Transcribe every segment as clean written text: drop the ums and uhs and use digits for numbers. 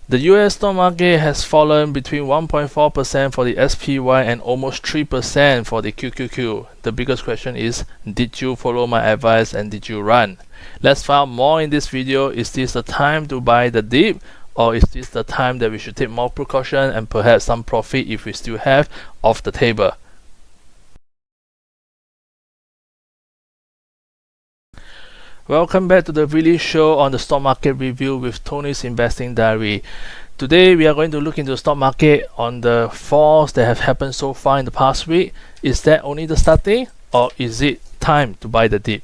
The US stock market has fallen between 1.4% for the SPY and almost 3% for the QQQ. The biggest question is, did you follow my advice and did you run? Let's find out more in this video. Is this the time to buy the dip, or is this the time that we should take more precaution and perhaps some profit if we still have off the table? Welcome back to the Really Show on the stock market review with Tony's Investing Diary. Today we are going to look into the stock market on the falls that have happened so far in the past week. Is that only the starting, or is it time to buy the dip?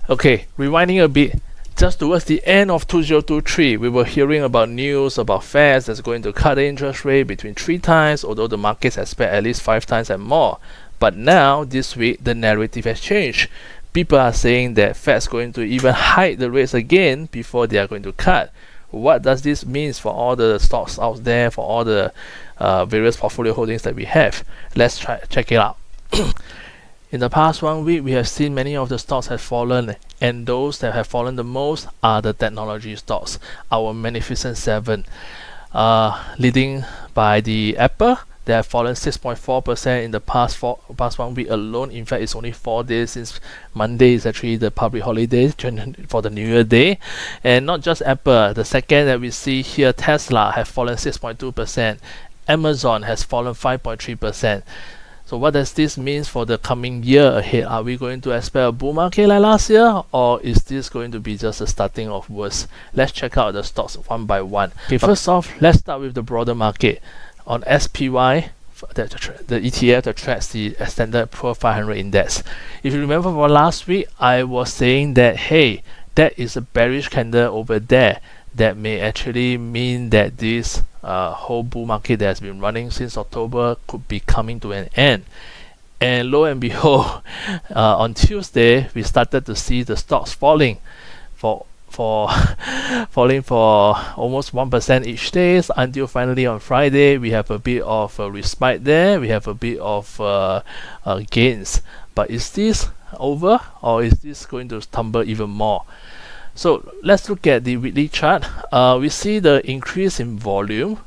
Okay, rewinding a bit. Just towards the end of 2023, we were hearing about news about Fed that's going to cut the interest rate between 3 times, although the markets expect at least 5 times and more. But now, this week, the narrative has changed. People are saying that Fed's going to even hike the rates again before they are going to cut. What does this mean for all the stocks out there, for all the various portfolio holdings that we have? Let's check it out. In the past 1 week, we have seen many of the stocks have fallen, and those that have fallen the most are the technology stocks, our Magnificent Seven, leading by the Apple. They have fallen 6.4% in the past 1 week alone. In fact, it's only 4 days since Monday is actually the public holiday for the New Year Day. And not just Apple, the second that we see here, Tesla, have fallen 6.2%. Amazon has fallen 5.3%. So what does this mean for the coming year ahead? Are we going to expect a bull market like last year, or is this going to be just a starting of worse? Let's check out the stocks one by one. Okay, first off, let's start with the broader market. On SPY, the ETF that tracks the Standard Poor's 500 Index. If you remember from last week, I was saying that, hey, that is a bearish candle over there. That may actually mean that this whole bull market that has been running since October could be coming to an end. And lo and behold, on Tuesday, we started to see the stocks falling falling for almost 1% each day, until finally on Friday we have a bit of a respite there. We have a bit of gains. But is this over, or is this going to tumble even more? So let's look at the weekly chart. We see the increase in volume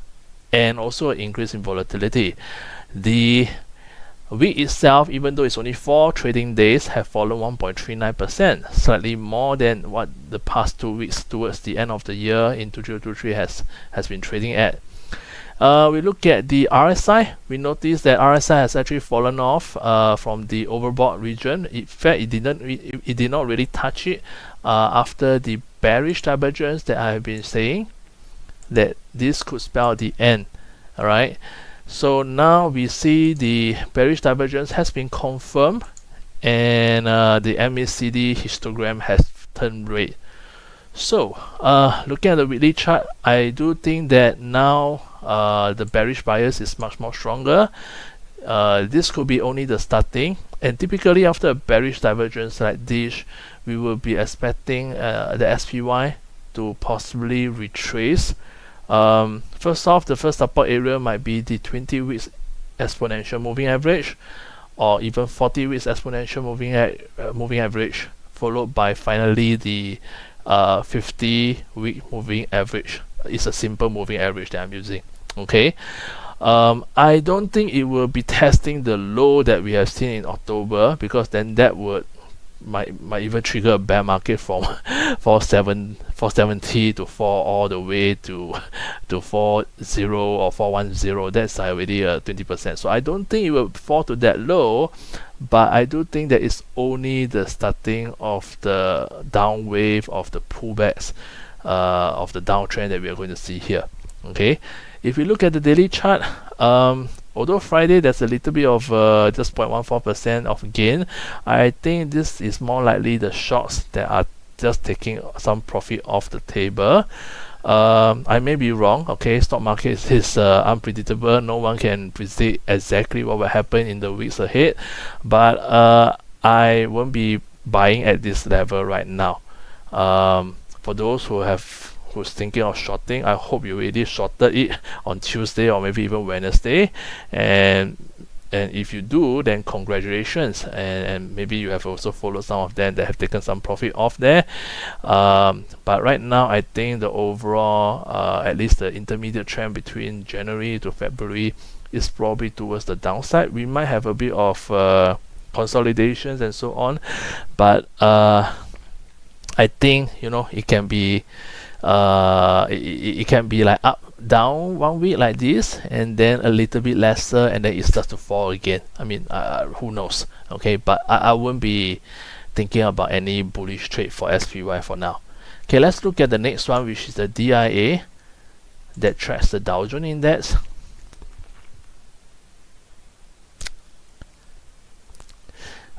and also an increase in volatility. The week itself, even though it's only 4 trading days, have fallen 1.39%, slightly more than what the past 2 weeks towards the end of the year in 2023 has been trading at. We look at the RSI. We notice that RSI has actually fallen off from the overbought region. In fact, it did not really touch it after the bearish divergence that I have been saying, that this could spell the end. All right. So now we see the bearish divergence has been confirmed, and the MACD histogram has turned red. So looking at the weekly chart, I do think that now the bearish bias is much more stronger. This could be only the starting, and typically after a bearish divergence like this, we will be expecting the SPY to possibly retrace. First off, the first support area might be the 20 weeks exponential moving average, or even 40 weeks exponential moving average, followed by finally the 50-week moving average. It's a simple moving average that I'm using. Okay, I don't think it will be testing the low that we have seen in October, because then that might even trigger a bear market from 470 to fall all the way to 40 or 410. That's already 20%. So I don't think it will fall to that low, but I do think that it's only the starting of the down wave of the pullbacks of the downtrend that we are going to see here. Okay, if we look at the daily chart, although Friday there's a little bit of just 0.14% of gain, I think this is more likely the shorts that are just taking some profit off the table. I may be wrong. Okay, stock market is unpredictable. No one can predict exactly what will happen in the weeks ahead, but I won't be buying at this level right now. For those who's thinking of shorting, I hope you already shorted it on Tuesday or maybe even Wednesday, and and if you do, then congratulations, and maybe you have also followed some of them that have taken some profit off there. But right now, I think the overall, at least the intermediate trend between January to February is probably towards the downside. We might have a bit of consolidations and so on, but I think it can be it can be like up down 1 week like this, and then a little bit lesser, and then it starts to fall again. I mean, who knows? Okay, but I wouldn't be thinking about any bullish trade for SPY for now. Okay, let's look at the next one, which is the DIA that tracks the Dow Jone Index.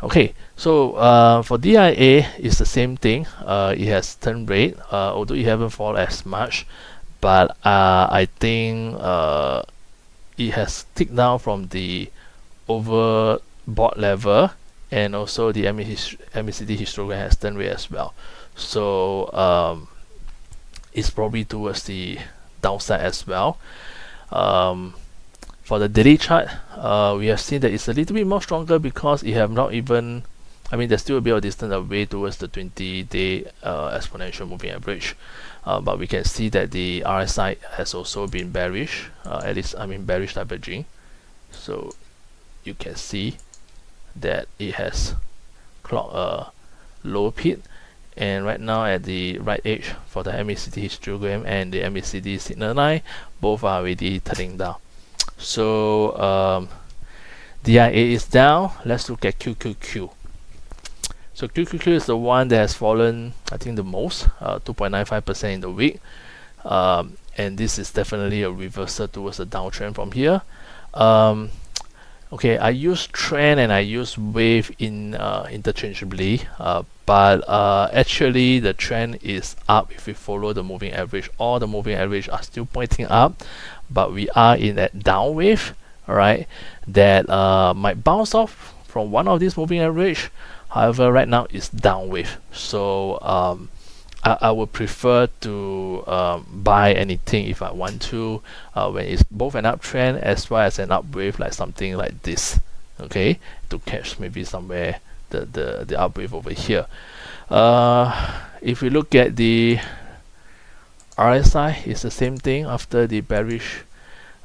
Okay, so for DIA, it's the same thing. It has turned red, although it haven't fallen as much, but I think it has ticked down from the overbought level, and also the MACD histogram has turned red as well. So it's probably towards the downside as well. For the daily chart, we have seen that it's a little bit more stronger because it have not even, I mean, there's still a bit of distance away towards the 20-day exponential moving average. But we can see that the RSI has also been bearish, at least, I mean, bearish diverging. So you can see that it has clocked a low peak, and right now at the right edge for the MACD histogram and the MACD signal line, both are already turning down. So DIA is down. Let's look at QQQ. So QQQ is the one that has fallen, I think, the most, 2.95% in the week, and this is definitely a reversal towards the downtrend from here. Okay, I use trend and I use wave interchangeably, but actually the trend is up if we follow the moving average. All the moving average are still pointing up, but we are in that down wave, right, that might bounce off from one of these moving average. However, right now it's down wave, so I would prefer to buy anything if I want to when it's both an uptrend as well as an up wave, like something like this, okay, to catch maybe somewhere the up wave over here. If we look at the RSI, it's the same thing after the bearish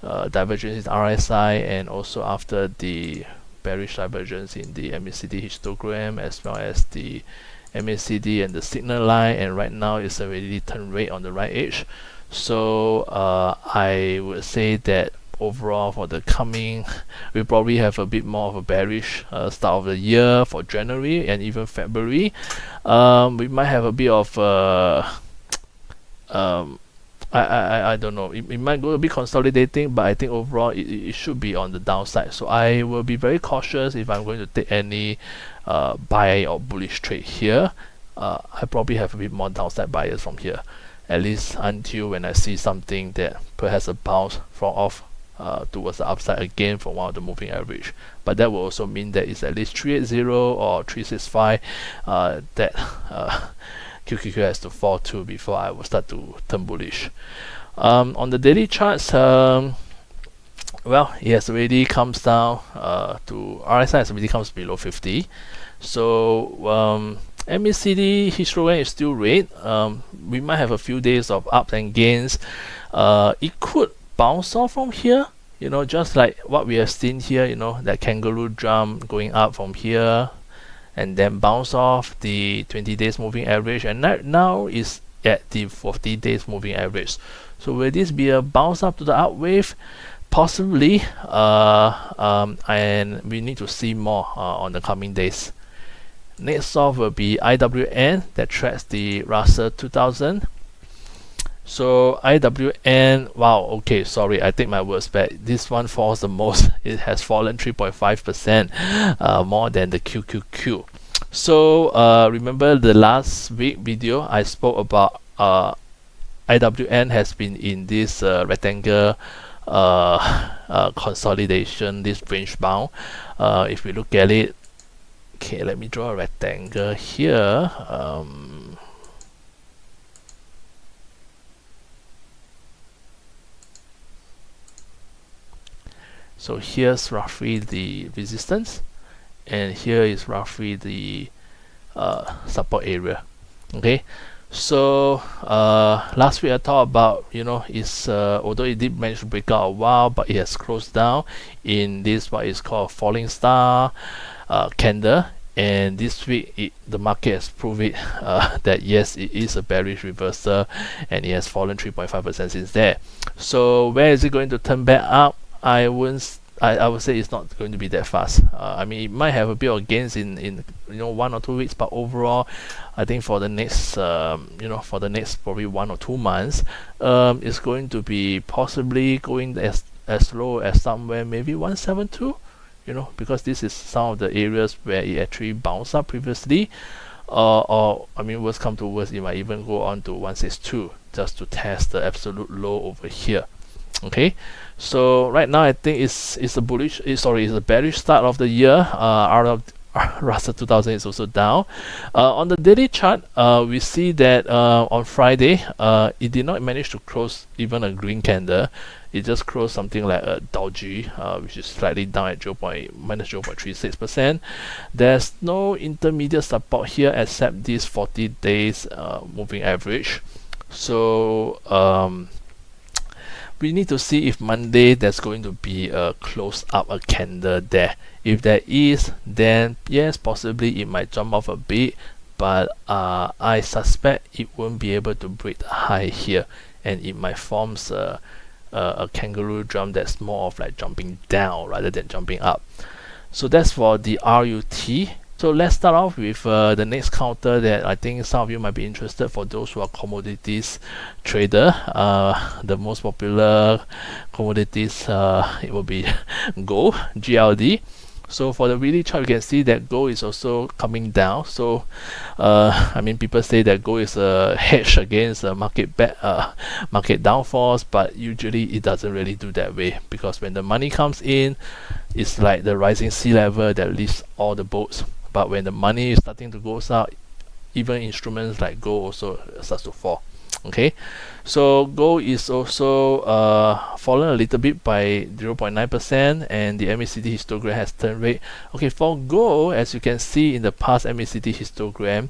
divergence in RSI, and also after the bearish divergence in the MACD histogram as well as the MACD and the signal line, and right now it's already turned red on the right edge. So I would say that overall for the coming, we probably have a bit more of a bearish start of the year for January and even February. We might have a bit of I don't know, it might go a bit consolidating, but I think overall it should be on the downside. So I will be very cautious if I'm going to take any buy or bullish trade here. I probably have a bit more downside bias from here, at least until when I see something that perhaps a bounce from off towards the upside again from one of the moving average. But that will also mean that it's at least 380 or 365 that QQQ has to fall to before I will start to turn bullish. On the daily charts, well, it has already comes down to RSI has already comes below 50. So MACD histogram is still red. We might have a few days of ups and gains. It could bounce off from here, just like what we have seen here, that kangaroo jump going up from here and then bounce off the 20 days moving average, and now is at the 40 days moving average. So will this be a bounce up to the up wave? Possibly, and we need to see more on the coming days. Next off will be IWN that tracks the Russell 2000. So IWN, wow, okay, sorry, I take my words back. This one falls the most. It has fallen 3.5% more than the QQQ. So remember the last week video I spoke about IWN has been in this rectangle consolidation, this range bound. If we look at it, okay, let me draw a rectangle here. So here's roughly the resistance, and here is roughly the support area. Okay, so last week I talked about, it's although it did manage to break out a while, but it has closed down in this what is called a falling star candle. And this week the market has proved it that yes, it is a bearish reversal, and it has fallen 3.5% since there. So where is it going to turn back up? I would say it's not going to be that fast. I mean, it might have a bit of gains in 1 or 2 weeks, but overall, I think for the next for the next probably 1 or 2 months, it's going to be possibly going as low as somewhere maybe 172. Because this is some of the areas where it actually bounced up previously, or I mean, worst come to worst, it might even go on to 162 just to test the absolute low over here. Okay, so right now I think it's a bearish start of the year. Russell 2000 is also down. On the daily chart, we see that on Friday, it did not manage to close even a green candle. It just closed something like a Dow G, which is slightly down at minus 0.36%. There's no intermediate support here except this 40 days moving average. So we need to see if Monday there's going to be a close up a candle there. If there is, then yes, possibly it might jump off a bit, but I suspect it won't be able to break the high here, and it might form a kangaroo drum that's more of like jumping down rather than jumping up. So that's for the RUT. So let's start off with the next counter that I think some of you might be interested for those who are commodities trader. The most popular commodities, it will be gold, GLD. So for the weekly chart, you can see that gold is also coming down. So I mean, people say that gold is a hedge against market downfalls, but usually it doesn't really do that way, because when the money comes in, it's like the rising sea level that lifts all the boats. But when the money is starting to go out, even instruments like gold also starts to fall. Okay, so gold is also fallen a little bit by 0.9%, and the MACD histogram has turned red. Okay, for gold, as you can see in the past MACD histogram,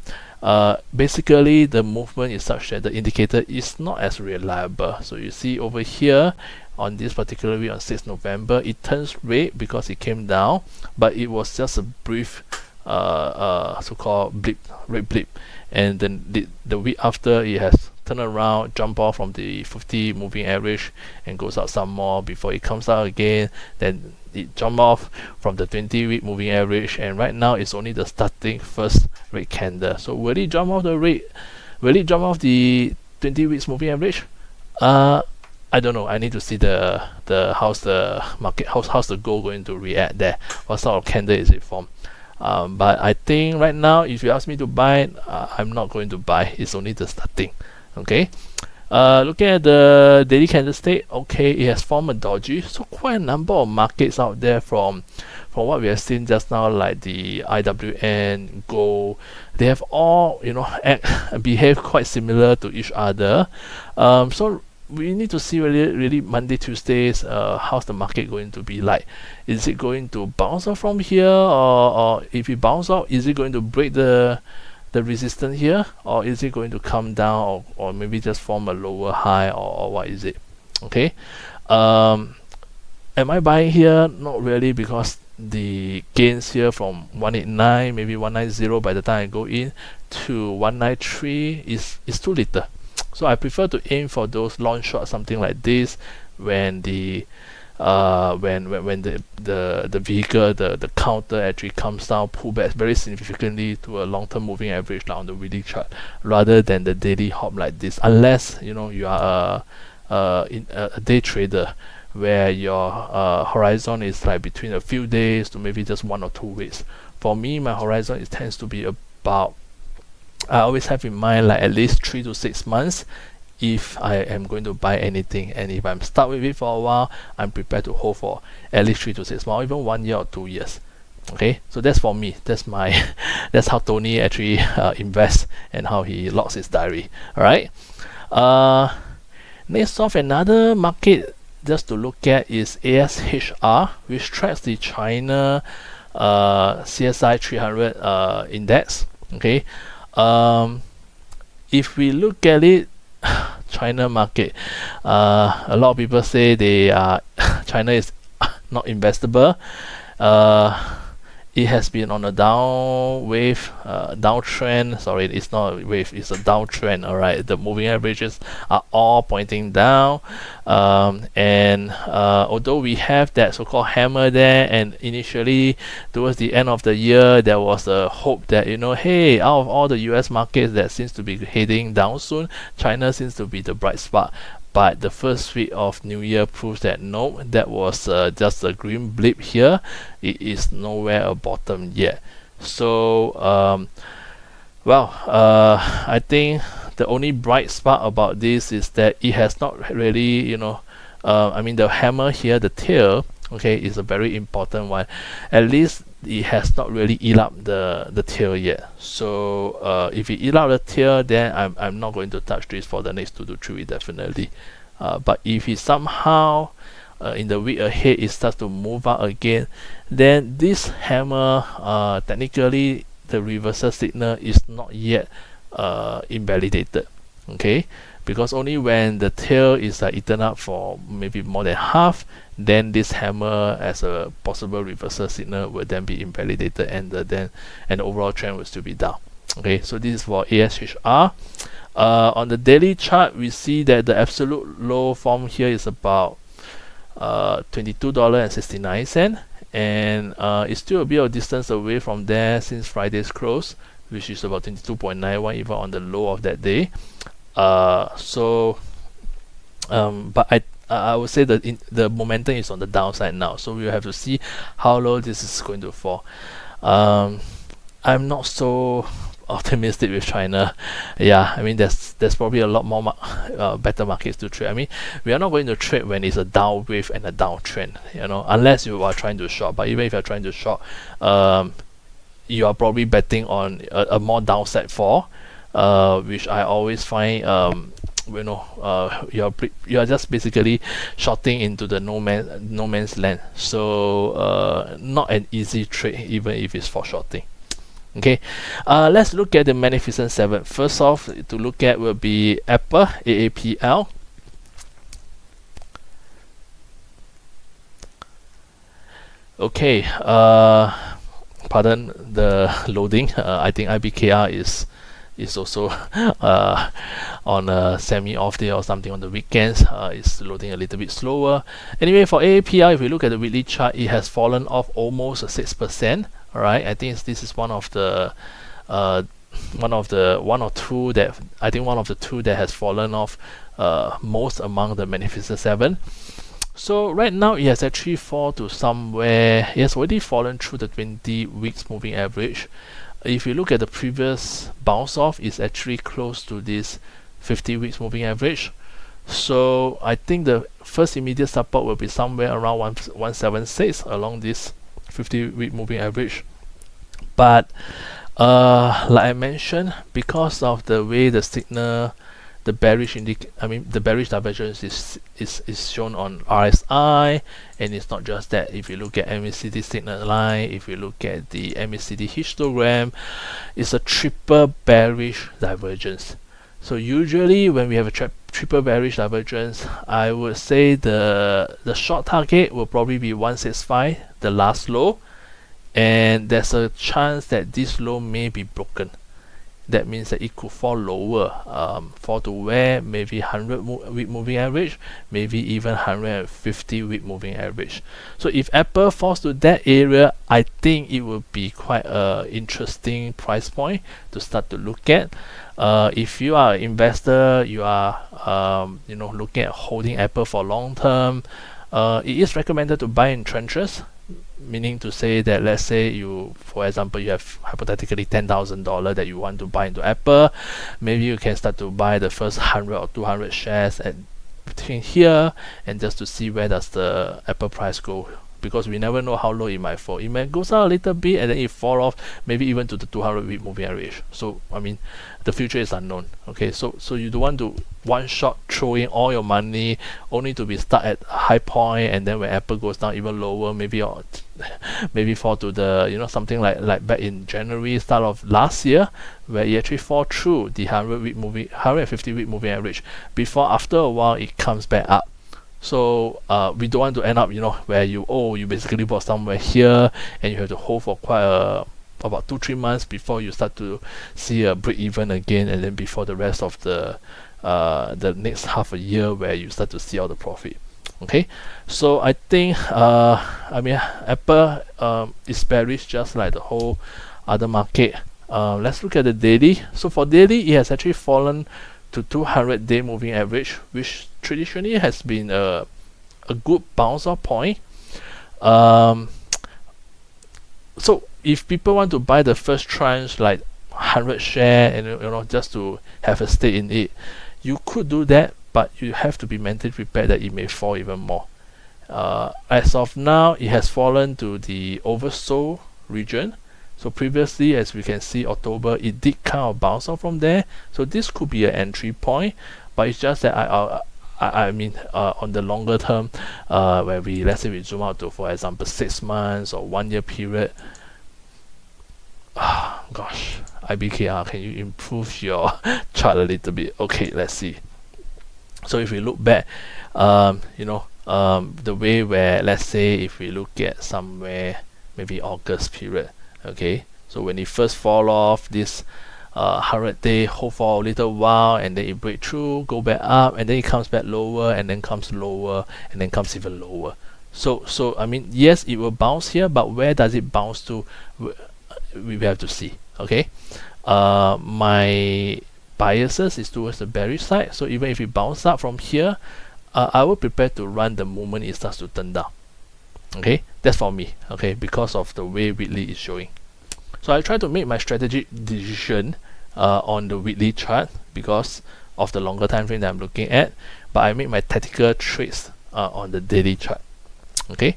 basically the movement is such that the indicator is not as reliable. So you see over here on this particular week on 6th November, it turns red because it came down, but it was just a brief so-called red blip, and then the week after it has turned around, jump off from the 50 moving average and goes out some more before it comes out again. Then it jump off from the 20-week moving average, and right now it's only the starting first red candle. So will it jump off the red? Will it jump off the 20 weeks moving average? I don't know. I need to see the how's the market, how's the gold going to react there. What sort of candle is it from? But I think right now, if you ask me to buy, I'm not going to buy. It's only the starting. Okay. Looking at the daily candlestick, okay, it has formed a doji. So quite a number of markets out there from what we have seen just now, like the IWN, gold, they have all behave quite similar to each other. So we need to see really Monday, Tuesdays, how's the market going to be like. Is it going to bounce off from here, or if it bounce off, is it going to break the resistance here, or is it going to come down, or maybe just form a lower high, or what is it? Okay. Am I buying here? Not really, because the gains here from 189, maybe 190 by the time I go in, to 193 is too little. So I prefer to aim for those long short, something like this, when the when the vehicle, the counter actually comes down, pull back very significantly to a long-term moving average like on the weekly chart, rather than the daily hop like this. Unless you are a day trader, where your horizon is like between a few days to maybe just 1 or 2 weeks. For me, my horizon tends to be about, I always have in mind like at least 3 to 6 months if I am going to buy anything, and if I'm stuck with it for a while, I'm prepared to hold for at least 3 to 6 months, or even 1 year or 2 years. Okay, so that's for me. That's my that's how Tony actually invests and how he logs his diary. All right. Next off, another market just to look at is ASHR, which tracks the China CSI 300 index. Okay, if we look at it, China market, a lot of people say they are China is not investable. It has been on a downtrend. Sorry, it's not a wave, it's a downtrend. All right, the moving averages are all pointing down, and although we have that so-called hammer there, and initially towards the end of the year there was a hope that, you know, hey, out of all the US markets that seems to be heading down soon, China seems to be the bright spot. But the first week of New Year proves that no, that was just a green blip here. It is nowhere a bottom yet. So, I think the only bright spot about this is that it has not really, you know, I mean, the hammer here, the tail, okay, is a very important one. At least it has not really eat up the tail yet. So if it eat up the tail, then I'm not going to touch this for the next 2 to 3 weeks definitely. But if it somehow in the week ahead it starts to move up again, then this hammer, technically the reversal signal is not yet invalidated. Okay, because only when the tail is eaten up for maybe more than half, then this hammer as a possible reversal signal will then be invalidated, and the overall trend will still be down. Okay, so this is for ASHR. On the daily chart, we see that the absolute low form here is about $22.69, and it's still a bit of distance away from there since Friday's close, which is about 22.91 even on the low of that day. But I would say that the momentum is on the downside now, so we will have to see how low this is going to fall. I'm not so optimistic with China. Yeah, I mean, there's probably a lot more better markets to trade. I mean, we are not going to trade when it's a down wave and a downtrend, you know, unless you are trying to short. But even if you're trying to short, you are probably betting on a more downside fall, which I always find you are just basically shorting into the no man's land. So not an easy trade even if it's for shorting. Okay, let's look at the Magnificent Seven. First off, to look at will be Apple, AAPL. Okay, pardon the loading. I think IBKR is also on a semi-off day or something on the weekends. It's loading a little bit slower. Anyway, for AAPL, if we look at the weekly chart, it has fallen off almost 6%. All right, I think this is one of the two that has fallen off most among the Magnificent Seven. So right now it has actually fallen to somewhere. It has already fallen through the 20 weeks moving average. If you look at the previous bounce off, it's actually close to this 50 weeks moving average. So I think the first immediate support will be somewhere around 176 along this 50-week moving average. But like I mentioned, because of the way the signal, the bearish divergence is shown on RSI, and it's not just that. If you look at MACD signal line, if you look at the MACD histogram, it's a triple bearish divergence. So usually when we have a triple bearish divergence, I would say the short target will probably be 165, the last low, and there's a chance that this low may be broken. That means that it could fall lower, fall to where maybe 100-week moving average, maybe even 150-week moving average. So if Apple falls to that area, I think it will be quite an interesting price point to start to look at. If you are an investor, you are looking at holding Apple for long term, it is recommended to buy in tranches. Meaning to say that, let's say you, for example, you have hypothetically $10,000 that you want to buy into Apple. Maybe you can start to buy the first 100 or 200 shares at between here, and just to see where does the Apple price go because we never know how low it might fall. It might go down a little bit and then it fall off, maybe even to the 200-week moving average. So I mean, the future is unknown. Okay, so you don't want to one shot throw in all your money only to be stuck at a high point, and then when Apple goes down even lower, maybe maybe fall to the something like back in January, start of last year, where it actually fall through the 150-week moving average before after a while it comes back up. So we don't want to end up where you basically bought somewhere here and you have to hold for quite about 2-3 months before you start to see a break even again, and then before the rest of the next half a year where you start to see all the profit. Okay, so I think I mean, Apple is bearish just like the whole other market. Let's look at the daily. So for daily, it has actually fallen to 200-day moving average, which traditionally has been a good bounce off point. So if people want to buy the first tranche, like 100 share, and just to have a stake in it, you could do that, but you have to be mentally prepared that it may fall even more. As of now, it has fallen to the oversold region. So previously, as we can see, October, it did kind of bounce off from there. So this could be an entry point, but it's just that I mean, on the longer term, where let's say we zoom out to, for example, 6 months or 1 year period. Gosh, IBKR, can you improve your chart a little bit? Okay, let's see. So if we look back, the way where, let's say, if we look at somewhere, maybe August period, okay, so when it first fall off, this 100-day hold for a little while, and then it break through, go back up, and then it comes back lower, and then comes lower, and then comes even lower. So I mean, yes, it will bounce here, but where does it bounce to? We have to see. Okay, my biases is towards the bearish side. So even if it bounce up from here, I will prepare to run the moment it starts to turn down. Okay, that's for me. Okay, because of the way weekly is showing. So I try to make my strategic decision on the weekly chart because of the longer time frame that I'm looking at, but I make my tactical trades on the daily chart. Okay,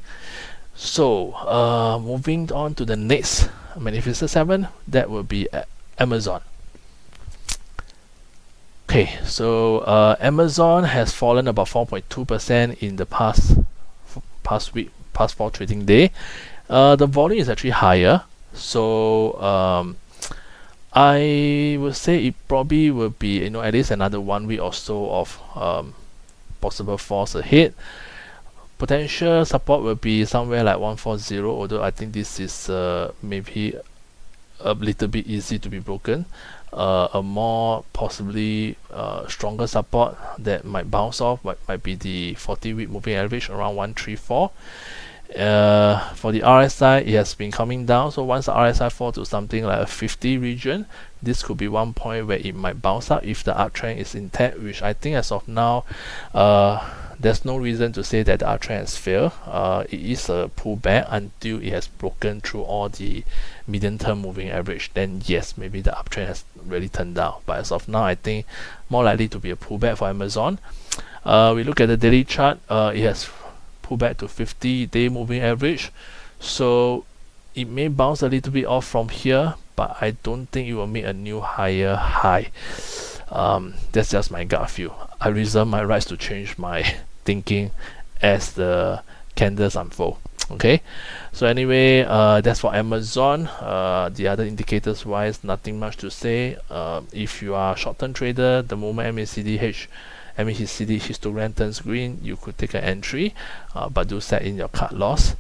so moving on to the next Magnificent 7, that will be Amazon. Okay, so Amazon has fallen about 4.2% in the past 4 trading day. The volume is actually higher, so I would say it probably will be at least another 1 week or so of possible falls ahead. Potential support will be somewhere like 140, although I think this is maybe a little bit easy to be broken. A more possibly stronger support that might bounce off might be the 40-week moving average around 134. For the RSI, it has been coming down, so once the RSI falls to something like a 50 region, this could be one point where it might bounce up if the uptrend is intact, which I think as of now there's no reason to say that the uptrend has failed. It is a pullback until it has broken through all the medium-term moving average. Then yes, maybe the uptrend has really turned down. But as of now, I think more likely to be a pullback for Amazon. We look at the daily chart. It has pulled back to 50-day moving average. So it may bounce a little bit off from here, but I don't think it will make a new higher high. That's just my gut feel. I reserve my rights to change my thinking as the candles unfold. Okay, so anyway, that's for Amazon. The other indicators wise, nothing much to say. If you are a short-term trader, the moment MACD histogram turns green, you could take an entry, but do set in your cut loss.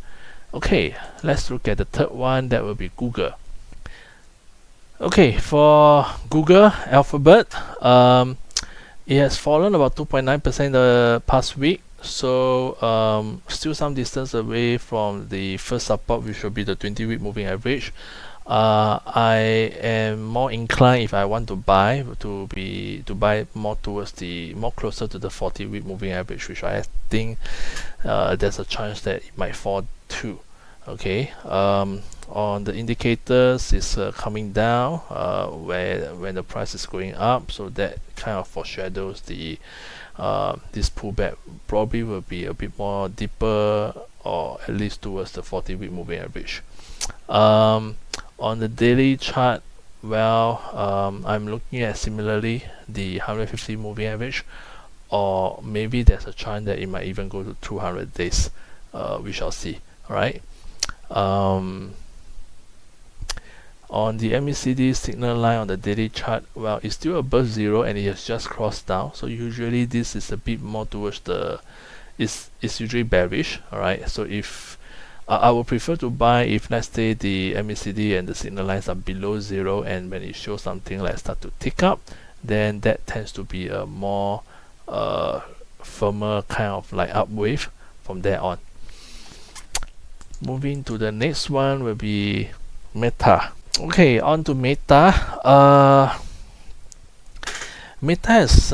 Okay, let's look at the third one. That will be Google. Okay, for Google Alphabet, it has fallen about 2.9% the past week, so still some distance away from the first support, which will be the 20-week moving average. I am more inclined, if I want to buy, to buy more towards more closer to the 40-week moving average, which I think there's a chance that it might fall to. Okay, on the indicators, it's coming down when the price is going up, so that kind of foreshadows the this pullback probably will be a bit more deeper or at least towards the 40-week moving average. On the daily chart, well, I'm looking at similarly the 150 moving average, or maybe there's a chance that it might even go to 200 days. We shall see. All right. On the MACD signal line on the daily chart, well, it's still above 0 and it has just crossed down. So usually this is a bit more towards the, it's usually bearish. All right. So if I would prefer to buy if, let's say, the MACD and the signal lines are below 0, and when it shows something like start to tick up, then that tends to be a more firmer kind of like up wave from there on. Moving to the next one will be Meta. Okay, on to Meta. Meta has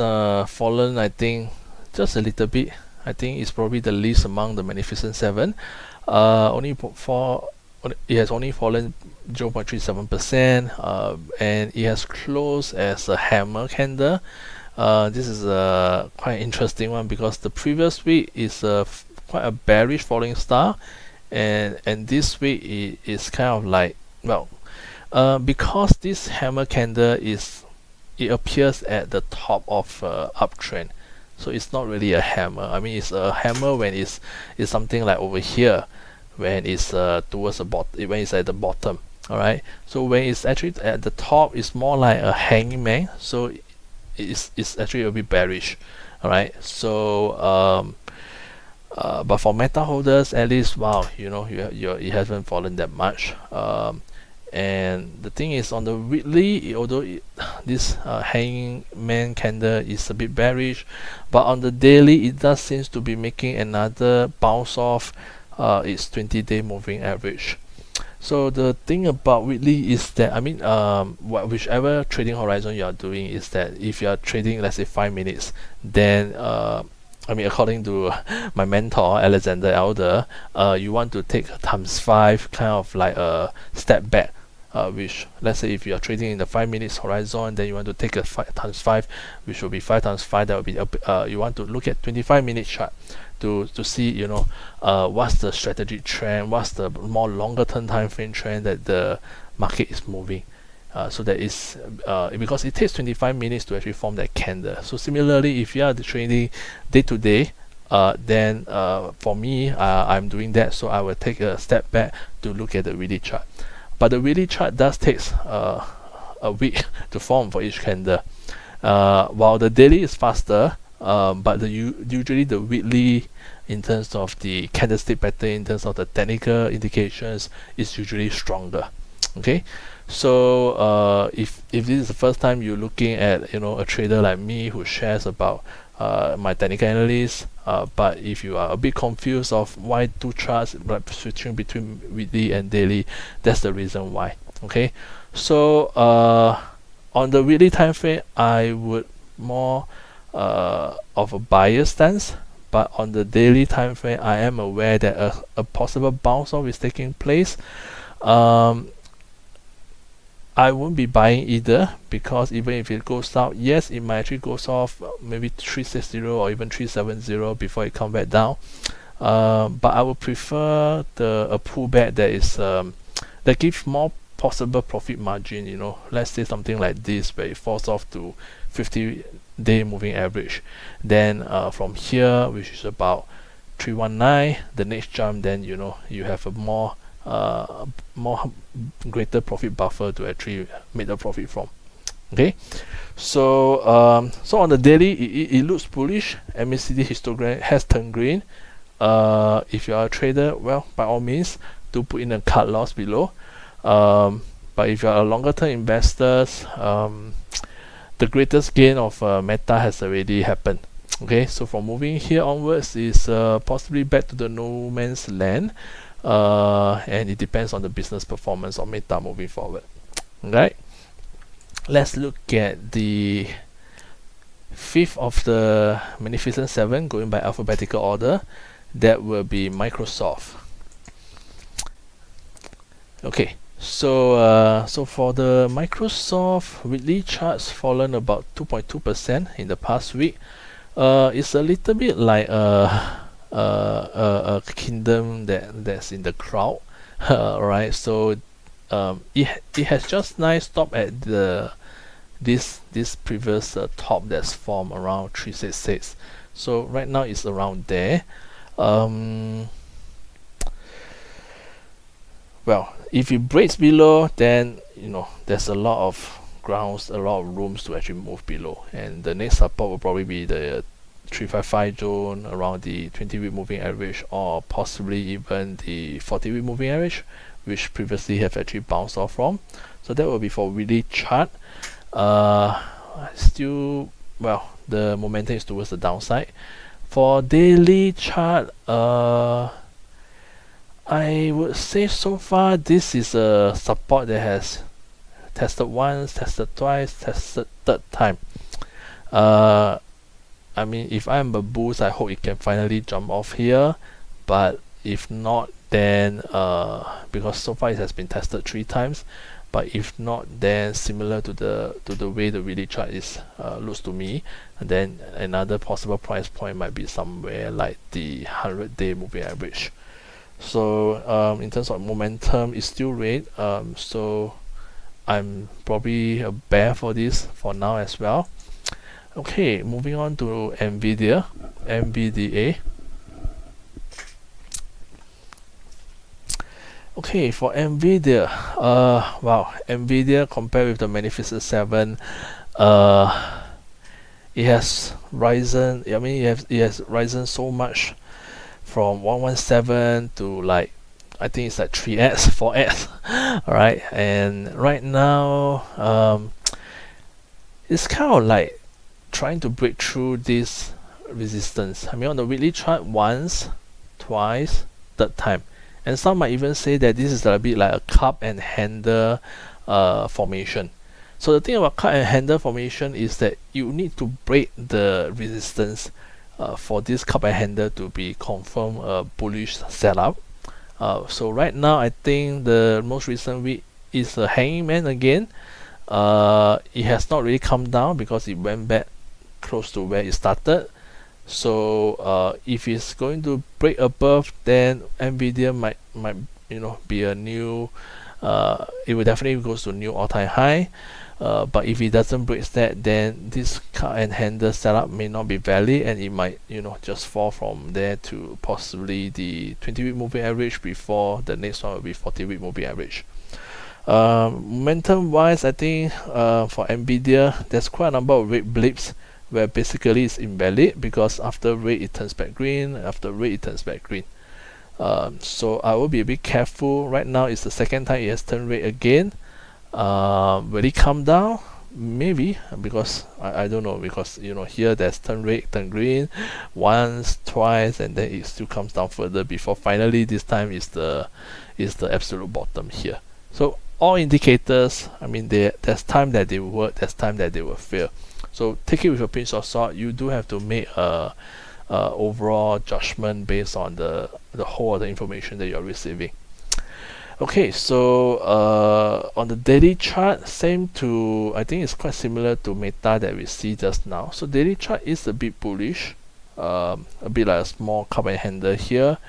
fallen, I think, just a little bit. I think it's probably the least among the Magnificent Seven. It has only fallen 0.37%, and it has closed as a hammer candle. This is a quite interesting one because the previous week is quite a bearish falling star, and this week it is kind of like, well, because this hammer candle it appears at the top of uptrend, so it's not really a hammer. I mean, it's a hammer when it's something like over here, when it's towards the bottom, when it's at the bottom. All right, so when it's actually at the top, it's more like a hanging man, so it's actually a bit bearish. All right, so but for Meta holders, at least, wow, you know, it hasn't fallen that much. And the thing is, on the weekly, although this hanging man candle is a bit bearish, but on the daily, it does seems to be making another bounce off its 20-day moving average. So the thing about weekly is that, I mean, whichever trading horizon you are doing, is that if you are trading, let's say 5 minutes, then I mean, according to my mentor Alexander Elder, you want to take ×5, kind of like a step back. Which, let's say, if you are trading in the 5 minutes horizon, then you want to take a ×5, which will be 5 × 5. That will be you want to look at 25-minute chart to see, you know, what's the strategic trend, what's the more longer term time frame trend that the market is moving. So that is because it takes 25 minutes to actually form that candle. So similarly, if you are trading day to day, then for me, I'm doing that. So I will take a step back to look at the weekly chart. But the weekly chart does take a week to form for each candle, while the daily is faster. But usually the weekly, in terms of the candlestick pattern, in terms of the technical indications, is usually stronger. Okay, so if this is the first time you're looking at, you know, a trader like me who shares about my technical analysis, but if you are a bit confused of why two charts, like switching between weekly and daily, that's the reason why. Okay, so on the weekly time frame, I would more of a buyer stance, but on the daily time frame, I am aware that a possible bounce off is taking place. I won't be buying either, because even if it goes down, yes, it might actually goes off maybe 360 or even 370 before it come back down. But I would prefer a pullback that is that gives more possible profit margin. You know, let's say something like this, where it falls off to 50-day moving average. Then from here, which is about 319, the next jump, then you know you have a more greater profit buffer to actually make the profit from. Okay, so so on the daily, it looks bullish. MACD histogram has turned green. If you are a trader, well, by all means, do put in a cut loss below. But if you are a longer term investors, the greatest gain of Meta has already happened. Okay, so from moving here onwards is possibly back to the no man's land. And it depends on the business performance of Meta moving forward. Right, let's look at the fifth of the Magnificent Seven, going by alphabetical order. That will be Microsoft. Okay, so so for the Microsoft weekly charts, fallen about 2.2% in the past week. It's a little bit like a kingdom that's in the crowd. Alright, so it has just nice stopped at this previous top that's formed around 366. So right now it's around there. Well, if it breaks below, then there's a lot of grounds, a lot of rooms to actually move below, and the next support will probably be the 355 zone around the 20-week moving average, or possibly even the 40-week moving average, which previously have actually bounced off from. So that will be for weekly chart. Still, well, the momentum is towards the downside. For daily chart, I would say so far this is a support that has tested once, tested twice, tested third time. I mean, if I'm a boost, I hope it can finally jump off here, but if not, then because so far it has been tested 3 times, but if not, then similar to the way the weekly chart is looks to me, and then another possible price point might be somewhere like the 100-day moving average. So in terms of momentum, it's still red, so I'm probably a bear for this for now as well. Okay, moving on to Nvdia, NVDA. Okay, for Nvdia, wow, Nvdia compared with the Magnificent 7, it has risen. I mean, it has risen so much from 117 to like, I think it's like 3x, 4x. All right, and right now, it's kind of like trying to break through this resistance. I mean, on the weekly chart, once, twice, third time, and some might even say that this is a bit like a cup and handle formation. So the thing about cup and handle formation is that you need to break the resistance for this cup and handle to be confirmed a bullish setup. So right now, I think the most recent week is a hanging man again. It has not really come down because it went back close to where it started. So if it's going to break above, then Nvidia might be a new. It will definitely goes to new all-time high. But if it doesn't break that, then this cut and handle setup may not be valid, and it might just fall from there to possibly the 20-week moving average before the next one will be 40-week moving average. Momentum wise, I think for Nvidia, there's quite a number of red blips where basically it's invalid, because after red it turns back green, after red it turns back green. So I will be a bit careful. Right now it's the second time it has turned red again. Will it come down? Maybe, because I don't know, because here there's turn red, turn green once, twice, and then it still comes down further before finally this time is the absolute bottom here. So all indicators, I mean, there's time that they will work, there's time that they will fail. So take it with a pinch of salt. You do have to make a overall judgment based on the whole of the information that you're receiving. Okay, so on the daily chart, I think it's quite similar to Meta that we see just now. So daily chart is a bit bullish, a bit like a small cup and handle here.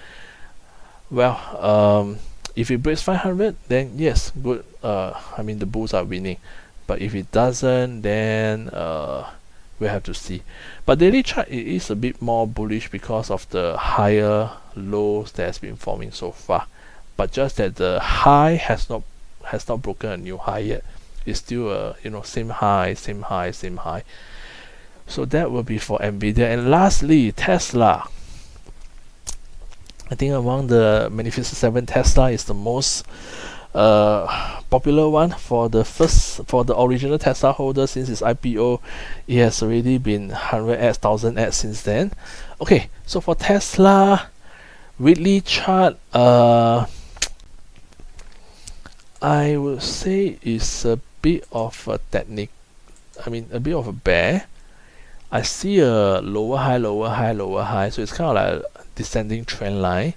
Well, if it breaks 500, then yes, good. I mean, the bulls are winning. But if it doesn't, then we'll have to see. But daily chart, it is a bit more bullish because of the higher lows that has been forming so far. But just that the high has not broken a new high yet. It's still same high. So that will be for Nvidia. And lastly, Tesla. I think among the Magnificent 7, Tesla is the most popular one. For the original Tesla holder, since its IPO, it has already been 100x, 1000x since then. Okay, so for Tesla weekly chart, I would say it's a bit of a a bit of a bear. I see a lower high, so it's kind of like a descending trend line.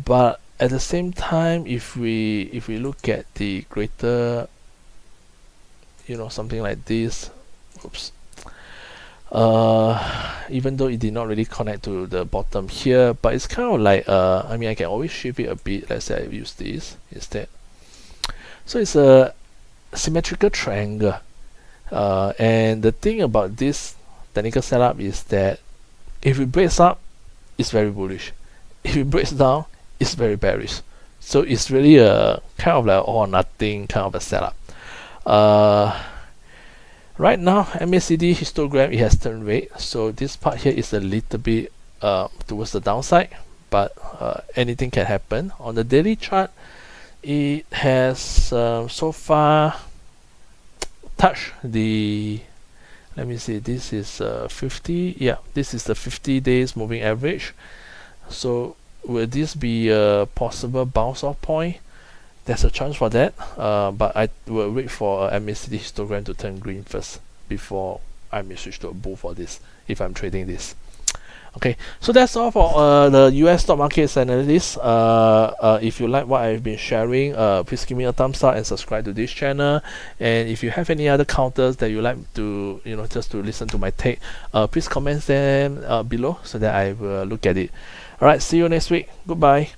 But at the same time, if we look at the greater, something like this, even though it did not really connect to the bottom here, but it's kind of like I mean, I can always shift it a bit. Let's say I use this instead. So it's a symmetrical triangle, and the thing about this technical setup is that if it breaks up, it's very bullish. If it breaks down, it's very bearish. So it's really a kind of like all or nothing kind of a setup. Right now, MACD histogram, it has turned red, so this part here is a little bit towards the downside, but anything can happen. On the daily chart, it has so far touched the, let me see, this is 50, yeah, this is the 50 days moving average. So will this be a possible bounce off point? There's a chance for that, but I will wait for a MACD histogram to turn green first before I may switch to a bull for this if I'm trading this. Okay, so that's all for the US stock market analysis. If you like what I've been sharing, please give me a thumbs up and subscribe to this channel. And if you have any other counters that you like to, just to listen to my take, please comment them below so that I will look at it. Alright, see you next week. Goodbye.